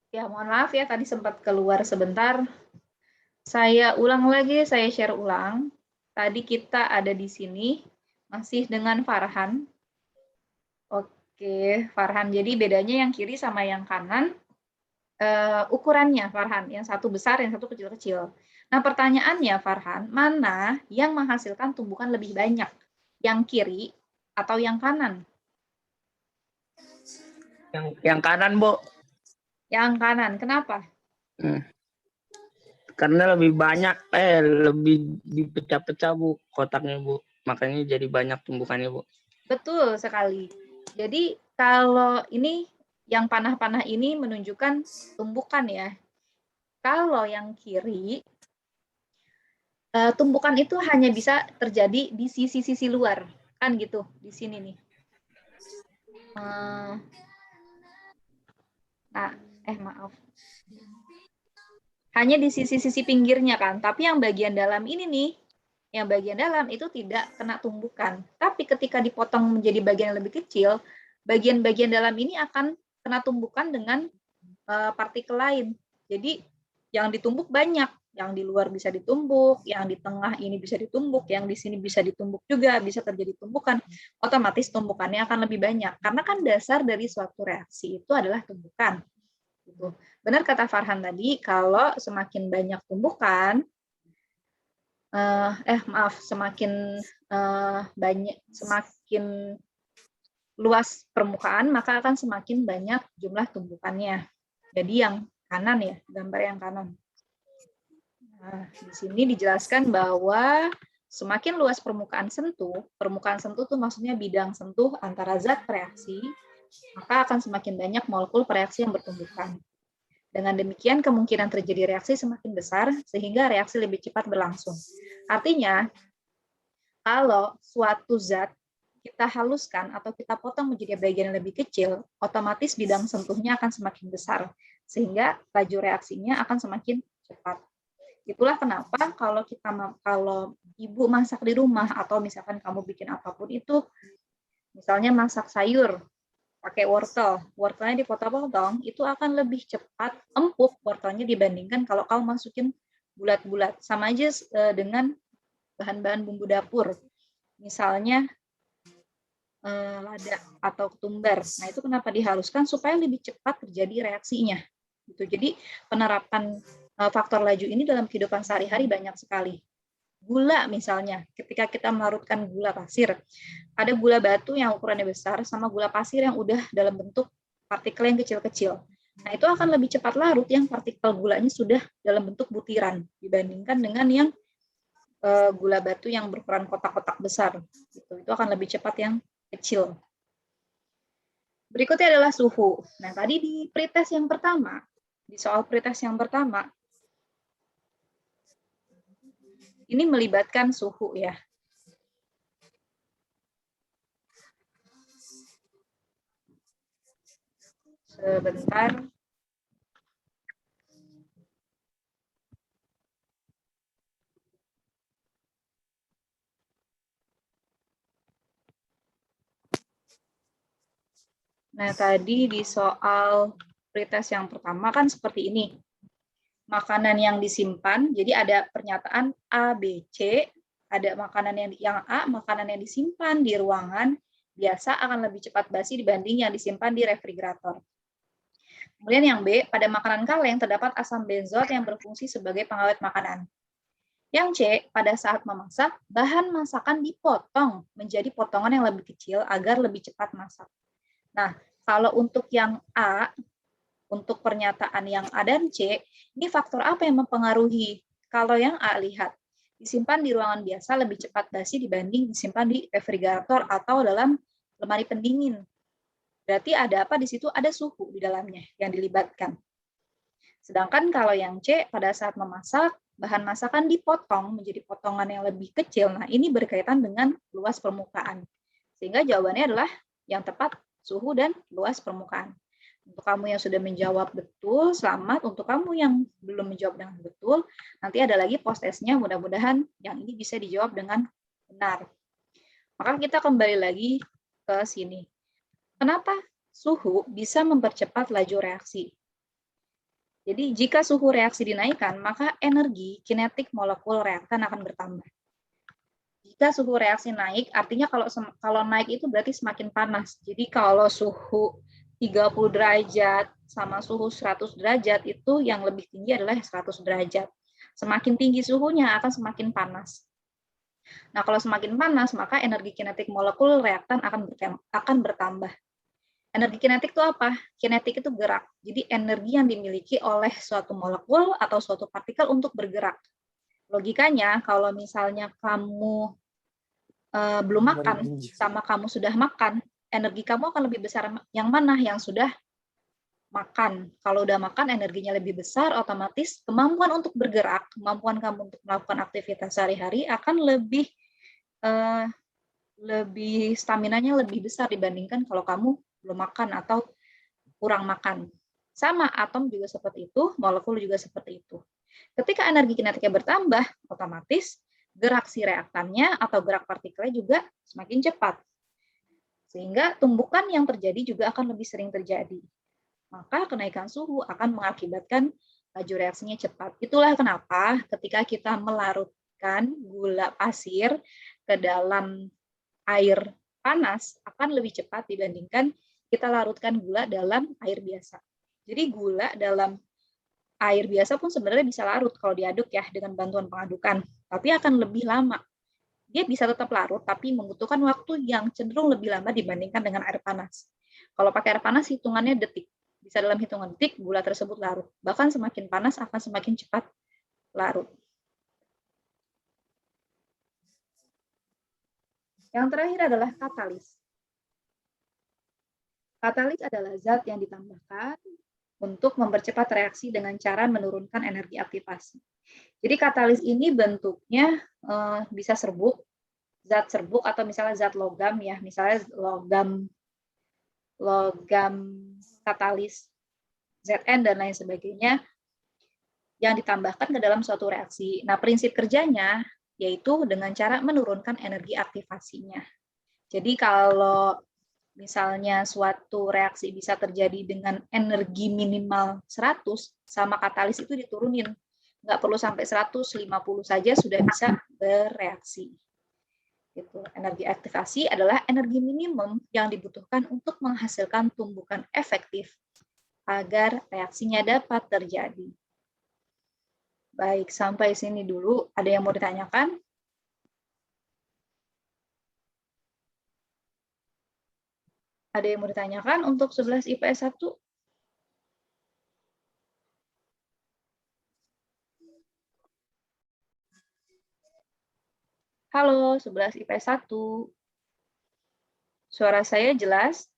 Ya, mohon maaf ya, tadi sempat keluar sebentar. Saya ulang lagi, saya share ulang. Tadi kita ada di sini, masih dengan Farhan. Oke, Farhan. Jadi bedanya yang kiri sama yang kanan, ukurannya, Farhan. Yang satu besar, yang satu kecil-kecil. Nah, pertanyaannya, Farhan, mana yang menghasilkan tumbukan lebih banyak? Yang kiri atau yang kanan? Yang kanan, Bu. Yang kanan, kenapa? Karena lebih banyak, lebih dipecah-pecah, Bu, kotaknya, Bu. Makanya jadi banyak tumbukannya, Bu. Betul sekali. Jadi kalau ini yang panah-panah ini menunjukkan tumbukan ya. Kalau yang kiri, tumbukan itu hanya bisa terjadi di sisi-sisi luar. Kan gitu, di sini nih. Nah, maaf. Hanya di sisi-sisi pinggirnya kan. Tapi yang bagian dalam ini nih, yang bagian dalam itu tidak kena tumbukan. Tapi ketika dipotong menjadi bagian yang lebih kecil, bagian-bagian dalam ini akan kena tumbukan dengan partikel lain. Jadi yang ditumbuk banyak, yang di luar bisa ditumbuk, yang di tengah ini bisa ditumbuk, yang di sini bisa ditumbuk juga, bisa terjadi tumbukan. Otomatis tumbukannya akan lebih banyak. Karena kan dasar dari suatu reaksi itu adalah tumbukan. Benar kata Farhan tadi, kalau semakin banyak tumbukan, semakin luas permukaan, maka akan semakin banyak jumlah tumbukannya. Jadi yang kanan ya, gambar yang kanan. Nah, di sini dijelaskan bahwa semakin luas permukaan sentuh itu maksudnya bidang sentuh antara zat reaksi, maka akan semakin banyak molekul reaksi yang bertumbukan. Dengan demikian, kemungkinan terjadi reaksi semakin besar, sehingga reaksi lebih cepat berlangsung. Artinya, kalau suatu zat kita haluskan atau kita potong menjadi bagian yang lebih kecil, otomatis bidang sentuhnya akan semakin besar, sehingga laju reaksinya akan semakin cepat. Itulah kenapa kalau ibu masak di rumah atau misalkan kamu bikin apapun itu, misalnya masak sayur, pakai wortelnya dipotong-potong, itu akan lebih cepat empuk wortelnya dibandingkan kalau kamu masukin bulat-bulat. Sama aja dengan bahan-bahan bumbu dapur. Misalnya lada atau ketumbar. Nah, itu kenapa dihaluskan supaya lebih cepat terjadi reaksinya. Gitu. Jadi penerapan faktor laju ini dalam kehidupan sehari-hari banyak sekali. Gula misalnya, ketika kita melarutkan gula pasir, ada gula batu yang ukurannya besar sama gula pasir yang udah dalam bentuk partikel yang kecil-kecil. Nah, itu akan lebih cepat larut yang partikel gulanya sudah dalam bentuk butiran dibandingkan dengan yang gula batu yang berukuran kotak-kotak besar. Itu akan lebih cepat yang kecil. Berikutnya adalah suhu. Nah, tadi di pretest yang pertama, di soal pretest yang pertama, ini melibatkan suhu ya. Sebentar. Nah, tadi di soal pretest yang pertama kan seperti ini. Makanan yang disimpan, jadi ada pernyataan A, B, C, ada makanan yang A, makanan yang disimpan di ruangan biasa akan lebih cepat basi dibanding yang disimpan di refrigerator. Kemudian yang B, pada makanan kaleng terdapat asam benzot yang berfungsi sebagai pengawet makanan. Yang C, pada saat memasak, bahan masakan dipotong menjadi potongan yang lebih kecil agar lebih cepat masak. Nah, kalau untuk yang A, untuk pernyataan yang A dan C, ini faktor apa yang mempengaruhi? Kalau yang A, lihat, disimpan di ruangan biasa lebih cepat basi dibanding disimpan di refrigerator atau dalam lemari pendingin. Berarti ada apa di situ? Ada suhu di dalamnya yang dilibatkan. Sedangkan kalau yang C, pada saat memasak, bahan masakan dipotong menjadi potongan yang lebih kecil. Nah, ini berkaitan dengan luas permukaan. Sehingga jawabannya adalah yang tepat, suhu dan luas permukaan. Untuk kamu yang sudah menjawab betul, selamat. Untuk kamu yang belum menjawab dengan betul, nanti ada lagi post-testnya, mudah-mudahan yang ini bisa dijawab dengan benar. Maka kita kembali lagi ke sini. Kenapa suhu bisa mempercepat laju reaksi? Jadi jika suhu reaksi dinaikkan, maka energi kinetik molekul reaktan akan bertambah. Jika suhu reaksi naik, artinya kalau naik itu berarti semakin panas. Jadi kalau suhu 30 derajat sama suhu 100 derajat itu yang lebih tinggi adalah 100 derajat. Semakin tinggi suhunya akan semakin panas. Nah, kalau semakin panas, maka energi kinetik molekul reaktan akan bertambah. Energi kinetik itu apa? Kinetik itu gerak. Jadi energi yang dimiliki oleh suatu molekul atau suatu partikel untuk bergerak. Logikanya, kalau misalnya kamu belum makan sama kamu sudah makan, energi kamu akan lebih besar yang mana? Yang sudah makan. Kalau udah makan energinya lebih besar, otomatis kemampuan untuk bergerak, kemampuan kamu untuk melakukan aktivitas sehari-hari akan lebih staminanya lebih besar dibandingkan kalau kamu belum makan atau kurang makan. Sama, atom juga seperti itu, molekul juga seperti itu. Ketika energi kinetiknya bertambah, otomatis gerak si reaktannya atau gerak partikelnya juga semakin cepat. Sehingga tumbukan yang terjadi juga akan lebih sering terjadi. Maka kenaikan suhu akan mengakibatkan laju reaksinya cepat. Itulah kenapa ketika kita melarutkan gula pasir ke dalam air panas akan lebih cepat dibandingkan kita larutkan gula dalam air biasa. Jadi gula dalam air biasa pun sebenarnya bisa larut kalau diaduk ya dengan bantuan pengadukan, tapi akan lebih lama. Dia bisa tetap larut, tapi membutuhkan waktu yang cenderung lebih lama dibandingkan dengan air panas. Kalau pakai air panas, hitungannya detik. Bisa dalam hitungan detik, gula tersebut larut. Bahkan semakin panas akan semakin cepat larut. Yang terakhir adalah katalis. Katalis adalah zat yang ditambahkan untuk mempercepat reaksi dengan cara menurunkan energi aktivasi. Jadi katalis ini bentuknya bisa serbuk, zat serbuk atau misalnya zat logam ya, misalnya logam katalis Zn dan lain sebagainya yang ditambahkan ke dalam suatu reaksi. Nah, prinsip kerjanya yaitu dengan cara menurunkan energi aktivasinya. Jadi kalau misalnya suatu reaksi bisa terjadi dengan energi minimal 100, sama katalis itu diturunin. Nggak perlu sampai 150 saja sudah bisa bereaksi. Gitu. Energi aktivasi adalah energi minimum yang dibutuhkan untuk menghasilkan tumbukan efektif agar reaksinya dapat terjadi. Baik, sampai sini dulu. Ada yang mau ditanyakan? Ada yang mau ditanyakan untuk 11 IPS 1? Halo, 11 IPS 1. Suara saya jelas?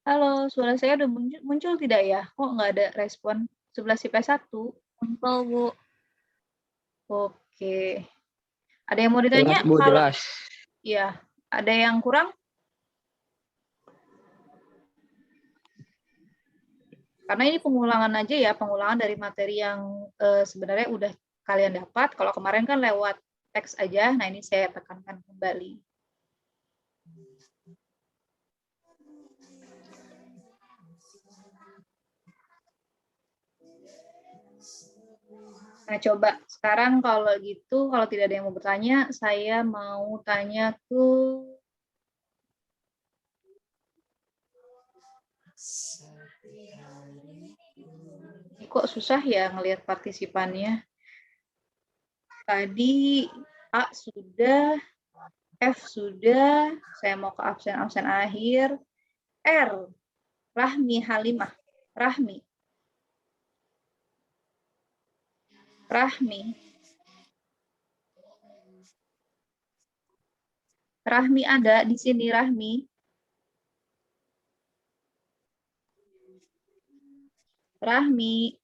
Halo, suara saya udah muncul tidak ya? Kok nggak ada respon? 11 IPS 1. Muncul, Bu. Oke. Ada yang mau ditanya? Jelas, Bu, jelas. Iya. Ada yang kurang? Karena ini pengulangan aja ya, pengulangan dari materi yang sebenarnya udah kalian dapat. Kalau kemarin kan lewat teks aja, nah ini saya tekankan kembali. Nah, coba sekarang kalau gitu, kalau tidak ada yang mau bertanya, saya mau tanya ke... Kok susah ya ngelihat partisipannya? Tadi A sudah, F sudah, saya mau ke absen-absen akhir. R, Rahmi Halimah. Rahmi. Rahmi ada di sini, Rahmi. Rahmi.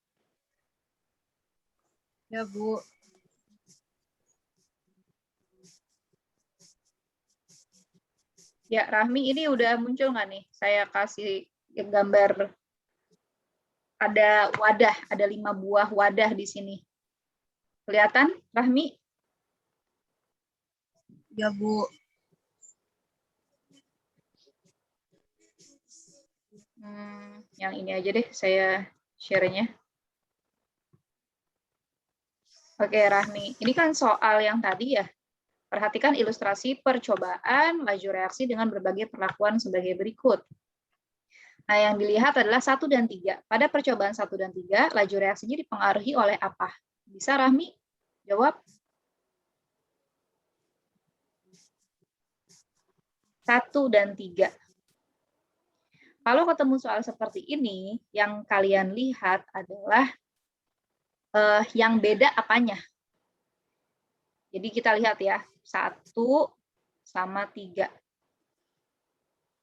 Ya, Bu. Ya, Rahmi ini udah muncul nggak nih? Saya kasih gambar ada wadah, ada 5 buah wadah di sini. Kelihatan, Rahmi? Ya, Bu. Yang ini aja deh saya share-nya. Oke, Rahmi. Ini kan soal yang tadi ya. Perhatikan ilustrasi percobaan laju reaksi dengan berbagai perlakuan sebagai berikut. Nah, yang dilihat adalah 1 dan 3. Pada percobaan 1 dan 3, laju reaksinya dipengaruhi oleh apa? Bisa, Rahmi? Jawab. 1 dan 3. Kalau ketemu soal seperti ini, yang kalian lihat adalah yang beda apanya. Jadi kita lihat ya, 1 sama 3.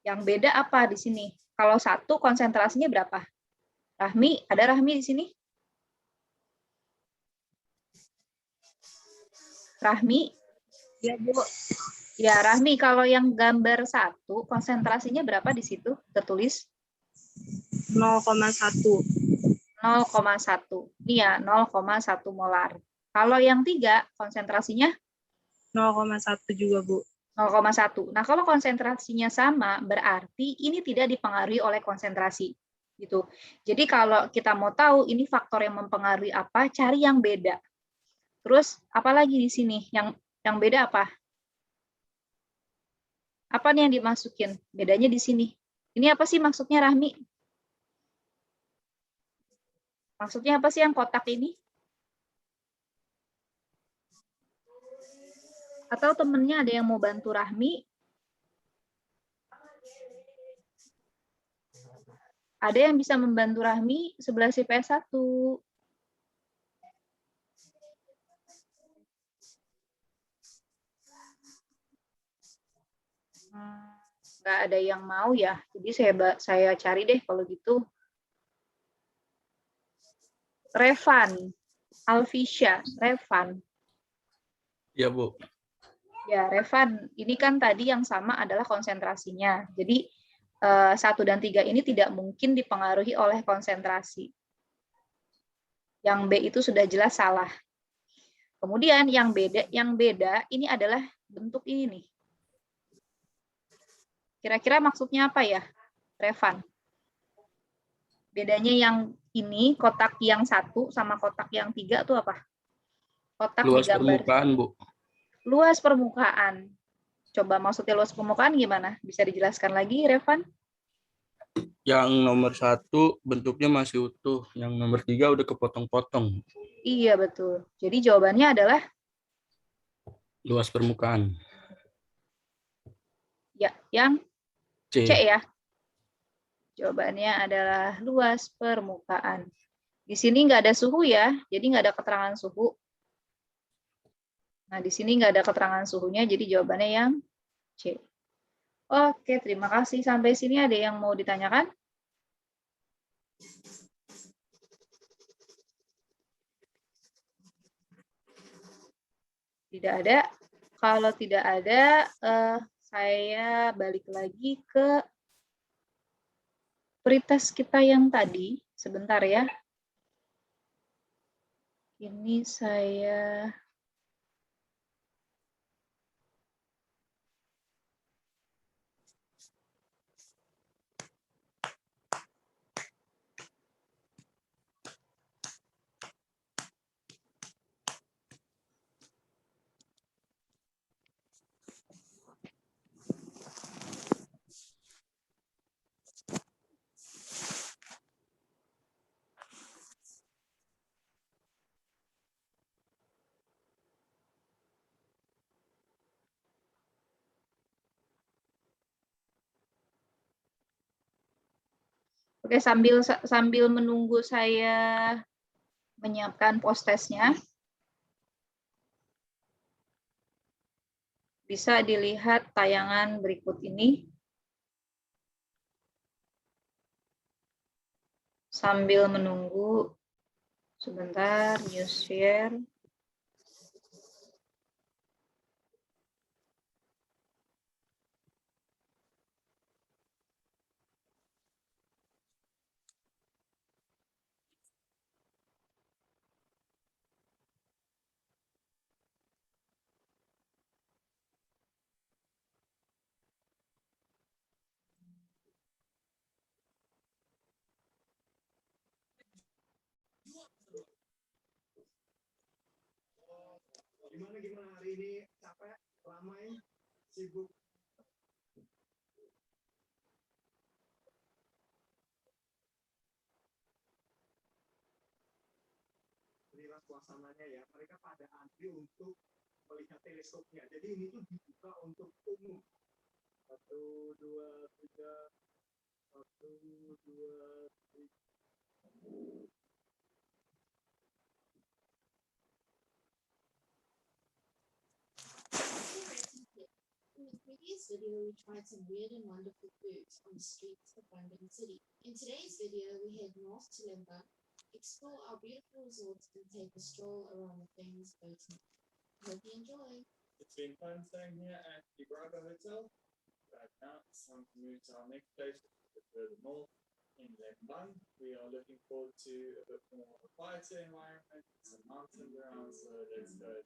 Yang beda apa di sini? Kalau 1 konsentrasinya berapa? Rahmi, ada Rahmi di sini? Rahmi? Ya, Bu. Ya, Rahmi, kalau yang gambar 1, konsentrasinya berapa di situ? Tertulis 0,1. 0,1. Ini ya, 0,1 molar. Kalau yang 3, konsentrasinya 0,1 juga, Bu. 0,1. Nah, kalau konsentrasinya sama, berarti ini tidak dipengaruhi oleh konsentrasi. Gitu. Jadi kalau kita mau tahu ini faktor yang mempengaruhi apa, cari yang beda. Terus, apalagi di sini? Yang beda apa? Apa nih yang dimasukin? Bedanya di sini. Ini apa sih maksudnya, Rahmi? Maksudnya apa sih yang kotak ini? Atau temennya ada yang mau bantu Rahmi? Ada yang bisa membantu Rahmi 11 IPS 1. Nggak ada yang mau ya. Jadi saya cari deh kalau gitu. Revan, Alvisha, Revan. Ya, Bu. Ya, Revan, ini kan tadi yang sama adalah konsentrasinya. Jadi 1 dan 3 ini tidak mungkin dipengaruhi oleh konsentrasi. Yang B itu sudah jelas salah. Kemudian yang beda ini adalah bentuk ini nih. Kira-kira maksudnya apa ya, Revan? Bedanya yang ini, kotak yang 1 sama kotak yang 3 itu apa? Kotak Luas digambar. permukaan, Bu. Luas permukaan. Coba maksudnya luas permukaan gimana? Bisa dijelaskan lagi, Revan? Yang nomor 1 bentuknya masih utuh. Yang nomor 3 udah kepotong-potong. Iya, betul. Jadi jawabannya adalah Luas permukaan. ya, yang C. C ya. Jawabannya adalah luas permukaan. Di sini nggak ada suhu ya, jadi nggak ada keterangan suhu. Nah, di sini nggak ada keterangan suhunya, jadi jawabannya yang C. Oke, terima kasih. Sampai sini ada yang mau ditanyakan? Tidak ada. Kalau tidak ada, saya balik lagi ke pretest kita yang tadi. Sebentar ya. Ini saya... Oke, sambil menunggu saya menyiapkan post-testnya, bisa dilihat tayangan berikut ini. Sambil menunggu, sebentar, news share. Gimana hari ini? Capek? Ramai? Sibuk? Inilah suasananya ya. Mereka pada antri untuk melihat teleskopnya. Jadi ini tuh dibuka untuk umum. 1, 2, 3. 1, 2, 3. In the previous video, we tried some weird and wonderful foods on the streets of Bandung City. In today's video, we head north to Lembang, explore our beautiful resorts, and take a stroll around the famous boating. Hope you enjoy. It's been fun staying here at the Braga Hotel. But now it's time to move to our next place, further north in Lembang. We are looking forward to a bit more of a quieter environment, some mountains around, so let's go.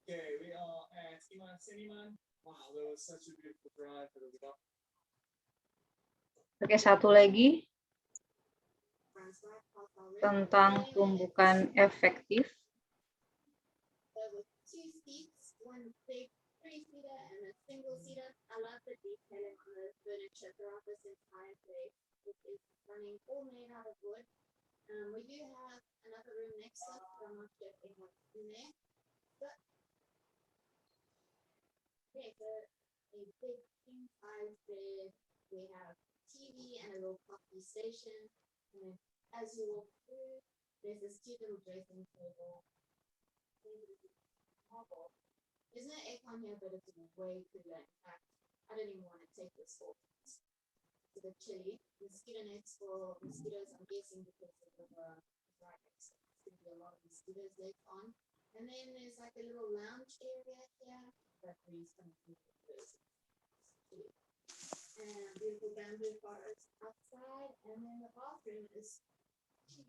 Okay, we are at Iman Seniman. Wow, that was such a beautiful drive. Oke, satu lagi tentang tumbukan efektif. There were 2 seats, one big 3-seater and a single-seater. I love the detailing on the furniture throughout this entire place, which is running all made out of wood. We do have another room next to us, but I'm not sure if anyone's in there. But okay, so a big king-size bed. We have TV and a little coffee station. And as you walk through, there's this cute little dressing table. There's no aircon here, but it's way cooler. In fact, I don't even want to take this off. It's a bit chilly. Mosquito nets for mosquitoes, I'm guessing because of the right next. There's going to be a lot of mosquitoes later on. And then there's like a little lounge area here that we some mosquitoes. And beautiful bamboo forest outside, and then the bathroom is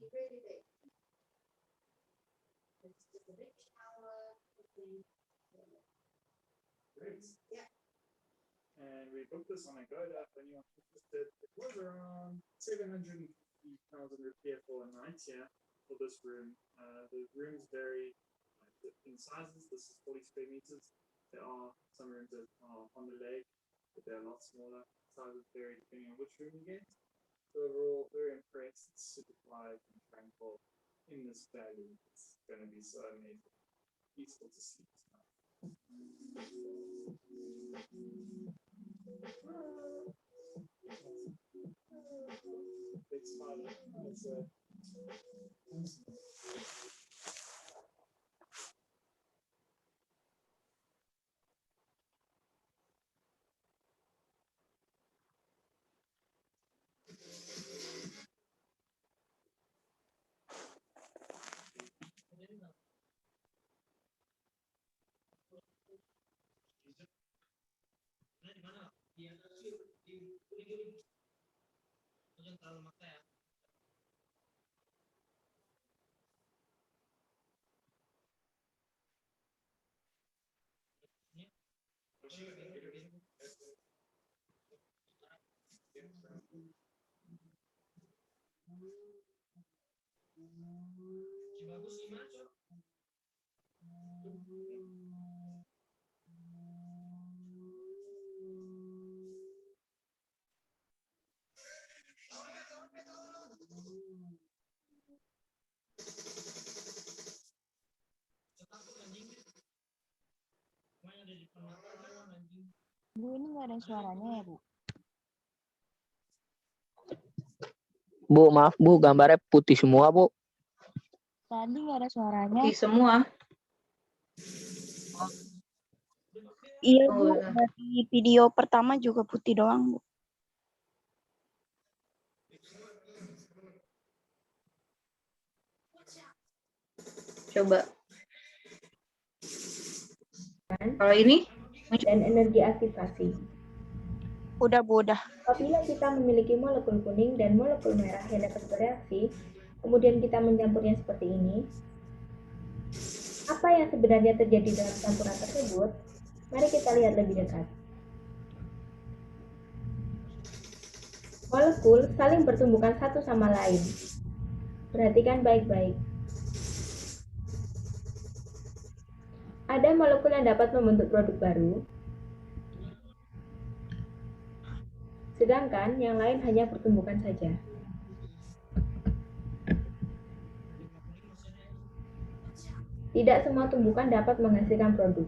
really big. It's just a big shower. Great. Yeah. And we booked this on Agoda. If anyone's interested, it was around 750,000 rupiah for a night here for this room. The rooms vary in sizes. This is 40 square meters. There are some rooms that are on the lake, but they're a lot smaller. Sizes vary depending on which room you get. So overall, very impressed. It's super quiet and tranquil in this valley. It's going to be so amazing. Peaceful to sleep tonight. Big smile. Bu, ini nggak ada suaranya ya, Bu? Bu, maaf Bu, gambarnya putih semua Bu. Tadi nggak ada suaranya. Di semua. Iya, Oh, Bu. udah. Dari video pertama juga putih doang, Bu. Coba. Kalau ini? Dan energi aktivasi. Udah, Bu, udah. Apabila kita memiliki molekul kuning dan molekul merah yang dapat bereaksi, kemudian kita mencampurnya seperti ini, apa yang sebenarnya terjadi dalam campuran tersebut? Mari kita lihat lebih dekat. Molekul saling bertumbukan satu sama lain. Perhatikan baik-baik. Ada molekul yang dapat membentuk produk baru, sedangkan yang lain hanya pertumbukan saja. Tidak semua tumbukan dapat menghasilkan produk.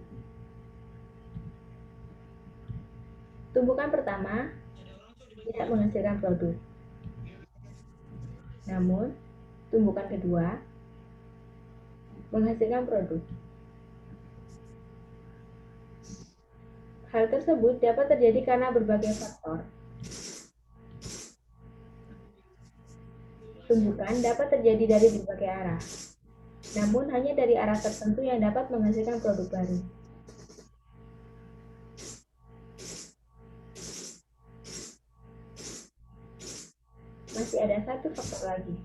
Tumbukan pertama tidak menghasilkan produk. Namun, tumbukan kedua menghasilkan produk. Hal tersebut dapat terjadi karena berbagai faktor. Tumbukan dapat terjadi dari berbagai arah, namun hanya dari arah tertentu yang dapat menghasilkan produk baru. Masih ada satu faktor lagi.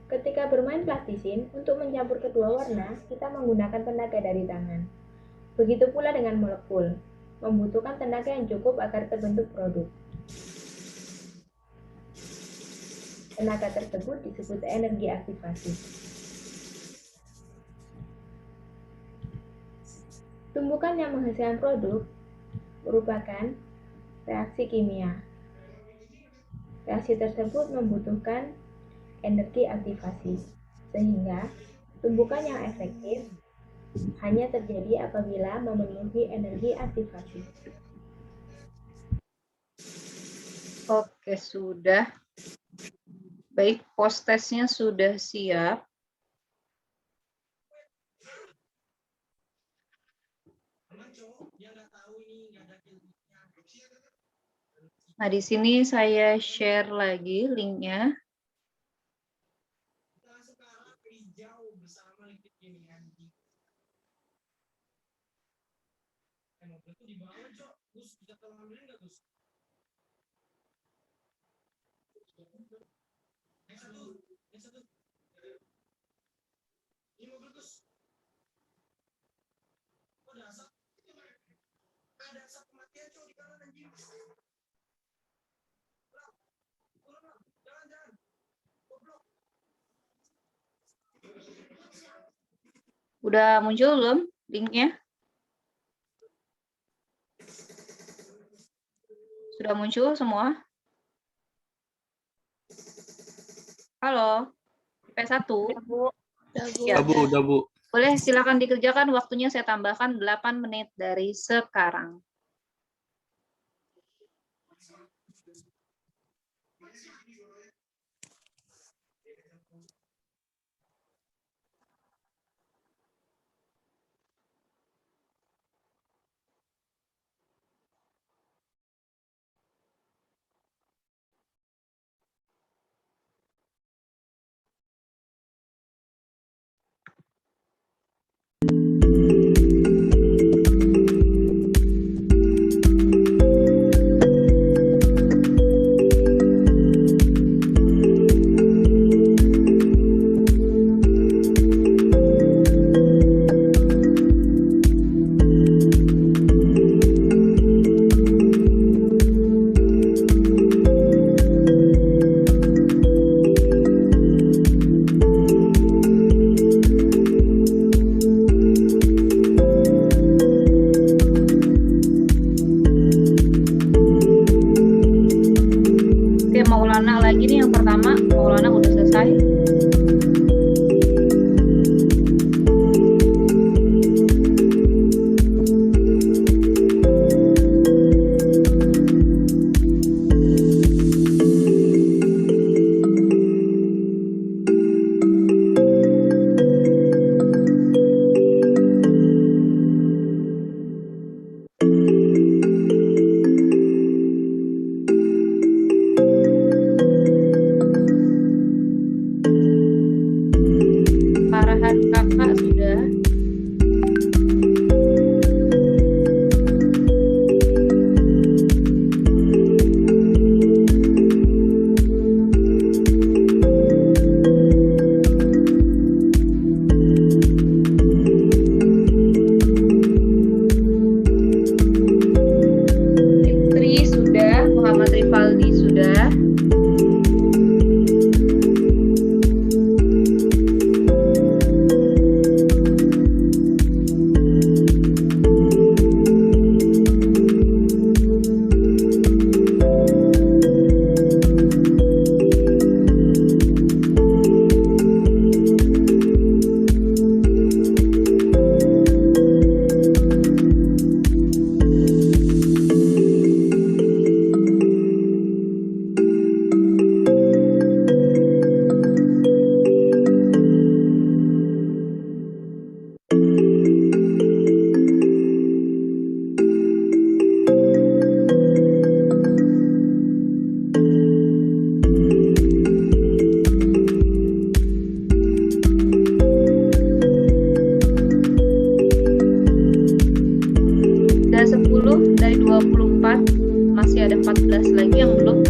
Ketika bermain plastisin, untuk mencampur kedua warna, kita menggunakan tenaga dari tangan. Begitu pula dengan molekul, membutuhkan tenaga yang cukup agar terbentuk produk. Tenaga tersebut disebut energi aktivasi. Tumbukan yang menghasilkan produk merupakan reaksi kimia. Reaksi tersebut membutuhkan energi aktivasi, sehingga tumbukan yang efektif hanya terjadi apabila memenuhi energi aktivasi. Oke, sudah. Baik, post testnya sudah siap. Nah, di sini saya share lagi linknya. Udah muncul belum linknya? Sudah muncul semua? Halo, P1? Ya. Udah Bu. Boleh silakan dikerjakan, waktunya saya tambahkan 8 menit dari sekarang. Oke, Maulana lagi nih yang pertama. Maulana udah selesai. Parahan kakak sudah. Fitri sudah, Muhammad Rifaldi sudah. Sudah 10 dari 24, masih ada 14 lagi yang belum.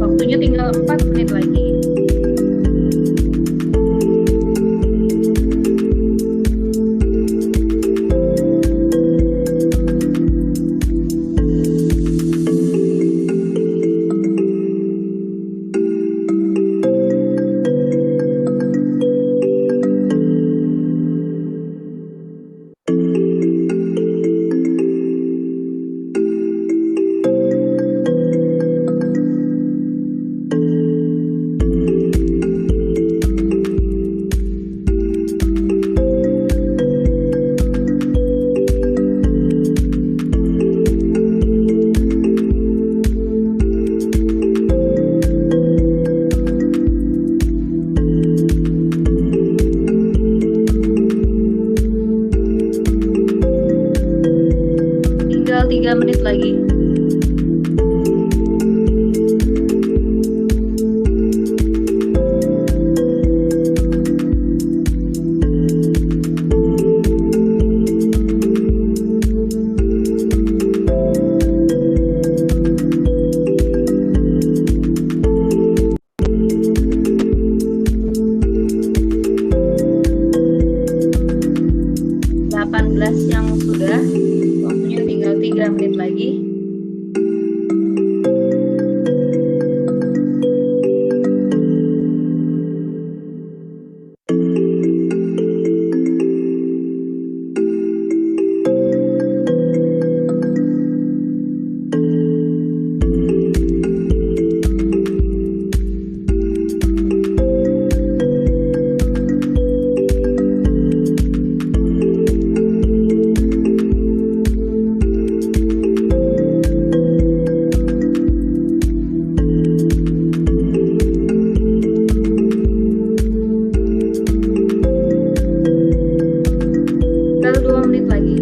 Waktunya tinggal 4 menit lagi. Tinggal 3 menit lagi. Yang sudah, waktunya tinggal 3 menit lagi. Tinggal 2 menit lagi.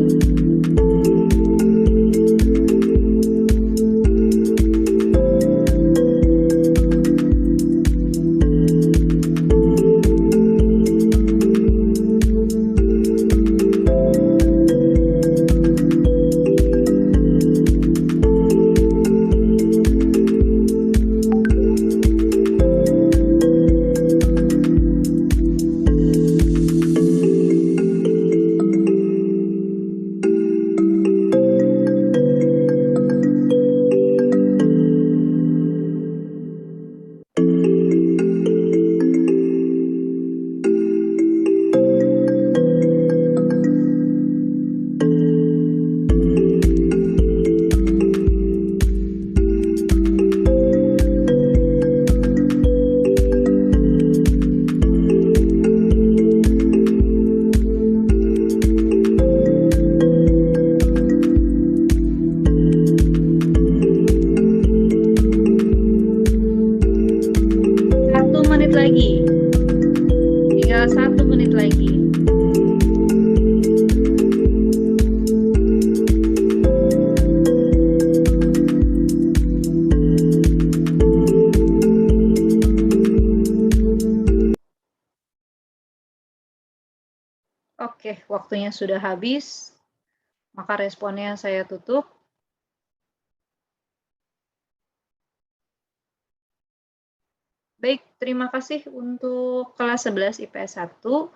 waktunya sudah habis, maka responnya saya tutup. Baik, terima kasih untuk kelas 11 IPS 1.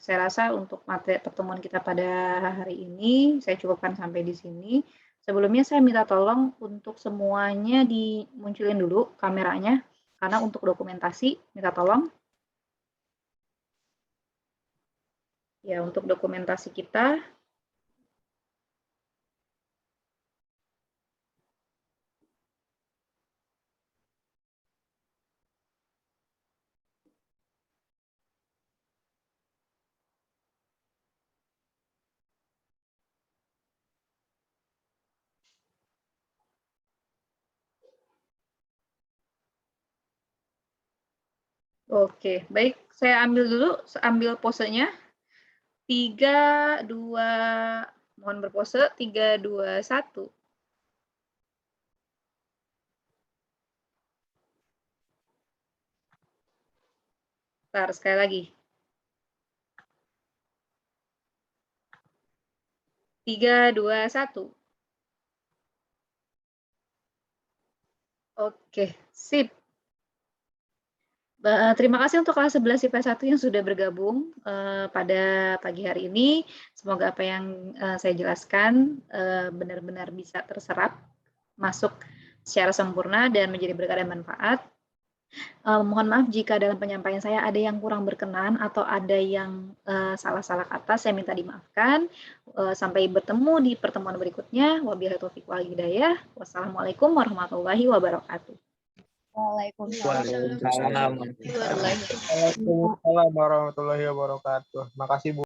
Saya rasa untuk materi pertemuan kita pada hari ini, saya cukupkan sampai di sini. Sebelumnya saya minta tolong untuk semuanya dimunculin dulu kameranya, karena untuk dokumentasi, minta tolong. Ya, untuk dokumentasi kita, oke, baik. Saya ambil dulu, ambil posenya. 3, 2, mohon berpose, 3, 2, 1. Bentar, sekali lagi. 3, 2, 1. Oke, sip. Terima kasih untuk kelas 11 IPS 1 yang sudah bergabung pada pagi hari ini. Semoga apa yang saya jelaskan benar-benar bisa terserap, masuk secara sempurna dan menjadi berkah dan manfaat. Mohon maaf jika dalam penyampaian saya ada yang kurang berkenan atau ada yang salah-salah kata, saya minta dimaafkan. Sampai bertemu di pertemuan berikutnya. Wabillahi taufiq wal hidayah. Wassalamualaikum warahmatullahi wabarakatuh. Waalaikumsalam. Waalaikumsalam. Waalaikumsalam warahmatullahi wabarakatuh. Makasih Bu.